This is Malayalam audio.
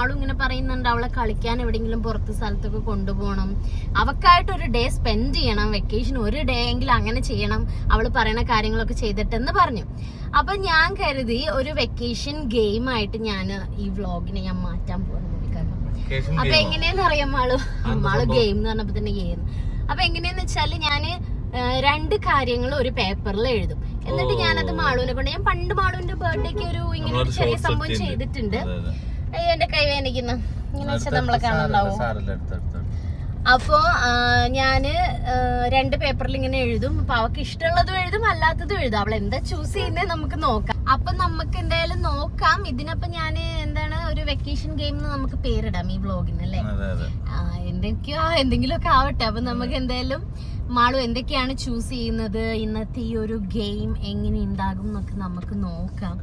മാളും ഇങ്ങനെ പറയുന്നുണ്ട് അവളെ കളിക്കാൻ എവിടെയെങ്കിലും പുറത്ത് സ്ഥലത്തൊക്കെ കൊണ്ടുപോകണം, അവക്കായിട്ട് ഒരു ഡേ സ്പെൻഡ് ചെയ്യണം, വെക്കേഷൻ ഒരു ഡേ എങ്കിലും അങ്ങനെ ചെയ്യണം, അവള് പറയുന്ന കാര്യങ്ങളൊക്കെ ചെയ്തിട്ടെന്ന് പറഞ്ഞു. അപ്പൊ ഞാൻ കരുതി ഒരു വെക്കേഷൻ ഗെയിം ആയിട്ട് ഞാൻ ഈ വ്ളോഗിനെ ഞാൻ മാറ്റാൻ പോകുന്നു. അപ്പൊ എങ്ങനെയാന്ന് അറിയാം, മാള് ഗെയിം എന്ന് പറഞ്ഞപ്പോ തന്നെ ഗെയിം. അപ്പൊ എങ്ങനെയാന്ന് വെച്ചാല് ഞാന് 2 കാര്യങ്ങൾ ഒരു പേപ്പറിൽ എഴുതും. എന്നിട്ട് ഞാനത് മാളുവിനെ കൊണ്ട്, ഞാൻ പണ്ട് മാളുവിന്റെ ബർത്ത്ഡേക്ക് ഒരു ഇങ്ങനെ ഒരു ചെറിയ സംഭവം ചെയ്തിട്ടുണ്ട്. എന്റെ കൈ വേദനിക്കുന്നു ഇങ്ങനെ വെച്ചാൽ നമ്മളെ കാണാണ്ടാവും. അപ്പോ ഞാന് 2 പേപ്പറിൽ ഇങ്ങനെ എഴുതും. അപ്പൊ അവൾക്ക് ഇഷ്ടമുള്ളതും എഴുതും, അല്ലാത്തതും എഴുതും. അവൾ എന്താ ചൂസ് ചെയ്യുന്നത് നമുക്ക് നോക്കാം. അപ്പൊ നമുക്ക് എന്തായാലും നോക്കാം. ഇതിനപ്പൊ ഞാന് എന്താണ് ഒരു വെക്കേഷൻ ഗെയിം നമുക്ക് പേരിടാം ഈ വ്ളോഗിന് അല്ലേ. എന്തെങ്കിലുമൊക്കെ ആവട്ടെ. അപ്പൊ നമുക്ക് എന്തായാലും മാളു എന്തൊക്കെയാണ് ചൂസ് ചെയ്യുന്നത്, ഇന്നത്തെ ഈ ഒരു ഗെയിം എങ്ങനെ ഉണ്ടാകും എന്നൊക്കെ നമുക്ക് നോക്കാം.